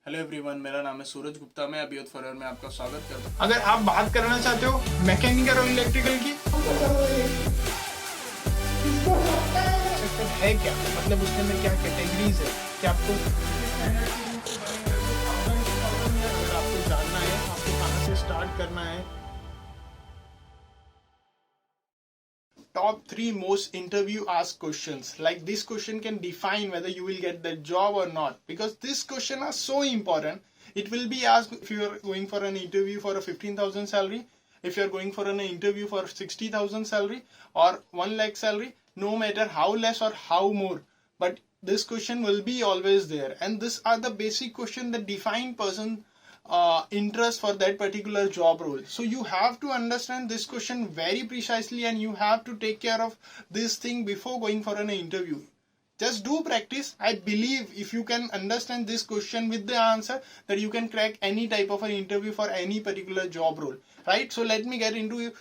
Hello everyone, मेरा नाम है सूरज गुप्ता। मैं अभिवृद्ध फॉरएवर में आपका स्वागत करता हूँ। अगर आप बात करना चाहते हो मैकेनिकल और इलेक्ट्रिकल की, सेक्टर है क्या, मतलब उसके अंदर क्या कैटेगरीज है, क्या आपको अगर आपको जानना है, आपको कहाँ से स्टार्ट करना है। Top 3 most interview asked questions. Like this question can define whether you will get that job or not, because this question are so important. It will be asked if you are going for an interview for a 15,000 salary, if you are going for an interview for 60,000 salary or 1 lakh salary, no matter how less or how more. But this question will be always there, and these are the basic question that define person interest for that particular job role. So you have to understand this question very precisely, and you have to take care of this thing before going for an interview. Just do practice. I believe if you can understand this question with the answer, that you can crack any type of an interview for any particular job role, right? So let me get into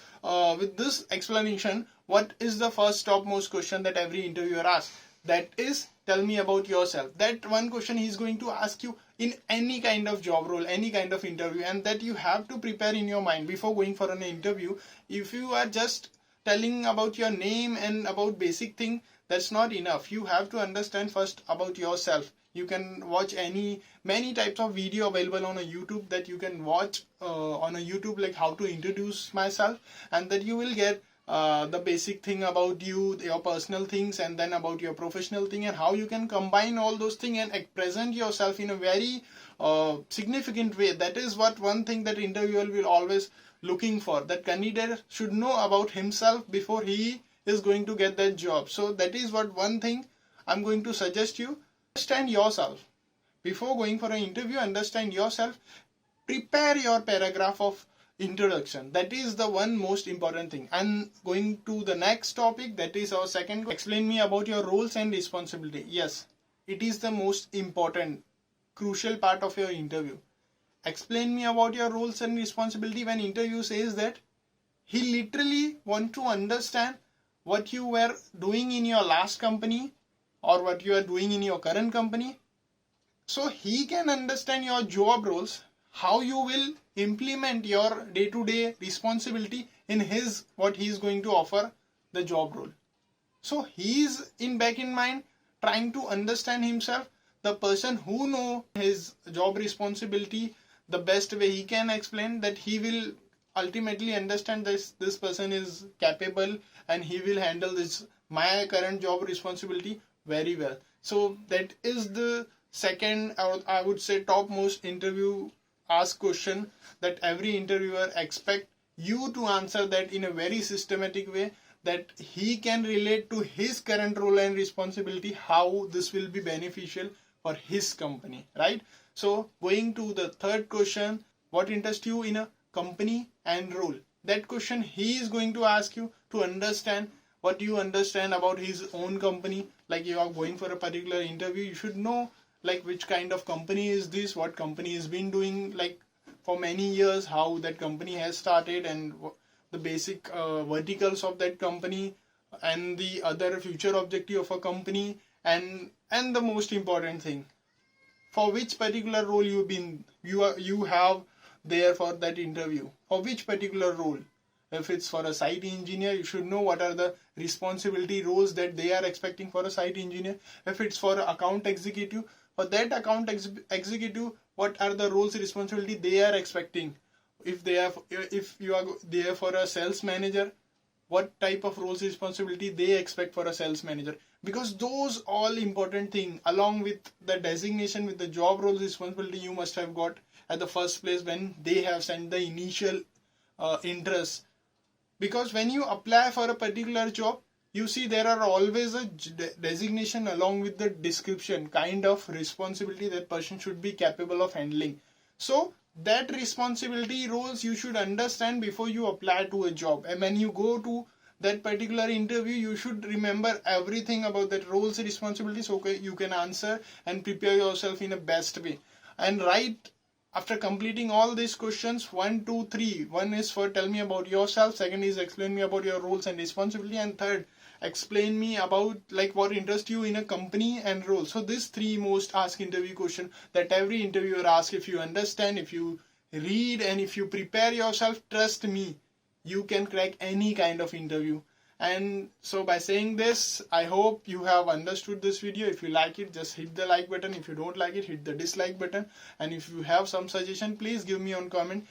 with this explanation. What is the first topmost question that every interviewer asks? That is, tell me about yourself. That one question he is going to ask you in any kind of job role, any kind of interview, and that you have to prepare in your mind before going for an interview. If you are just telling about your name and about basic thing, that's not enough. You have to understand first about yourself. You can watch many types of video available on a YouTube, that you can watch on a YouTube, like how to introduce myself, and that you will get the basic thing about you, your personal things, and then about your professional thing, and how you can combine all those things and present yourself in a very significant way. That is what one thing that interviewer will always looking for, that candidate should know about himself before he is going to get that job. So that is what one thing I'm going to suggest you. Understand yourself before going for an interview. Understand yourself. Prepare your paragraph of introduction. That is the one most important thing. And going to the next topic, that is our second. Explain me about your roles and responsibility. Yes, it is the most important, crucial part of your interview. Explain me about your roles and responsibility. When interview says that, he literally want to understand what you were doing in your last company or what you are doing in your current company, so he can understand your job roles, how you will implement your day-to-day responsibility in his what he is going to offer the job role. So he is in back in mind trying to understand himself, the person who know his job responsibility the best way. He can explain that he will ultimately understand this person is capable and he will handle this my current job responsibility very well. So that is the second, or I would say topmost interview ask question, that every interviewer expect you to answer that in a very systematic way, that he can relate to his current role and responsibility, how this will be beneficial for his company, right? So going to the third question, what interests you in a company and role? That question he is going to ask you to understand what you understand about his own company. Like you are going for a particular interview, you should know like which kind of company is this, what company has been doing like for many years, how that company has started, and the basic verticals of that company, and the other future objective of a company, and the most important thing, for which particular role you have there for that interview, for which particular role. If it's for a site engineer, you should know what are the responsibility roles that they are expecting for a site engineer. If it's for account executive, for that account executive, what are the roles responsibility they are expecting. If you are there for a sales manager, what type of roles responsibility they expect for a sales manager, because those all important thing along with the designation with the job roles responsibility you must have got at the first place when they have sent the initial interest. Because when you apply for a particular job, you see there are always a designation along with the description, kind of responsibility that person should be capable of handling. So that responsibility roles you should understand before you apply to a job, and when you go to that particular interview, you should remember everything about that roles responsibilities, so you can answer and prepare yourself in a best way. And right after completing all these questions, 1, 2, 3, one is for tell me about yourself, second is explain me about your roles and responsibility, and third, explain me about like what interests you in a company and role. So these three most asked interview question that every interviewer asks. If you understand, if you read, and if you prepare yourself, trust me, you can crack any kind of interview. And so by saying this, I hope you have understood this video. If you like it, just hit the like button. If you don't like it, hit the dislike button. And if you have some suggestion, please give me on comment.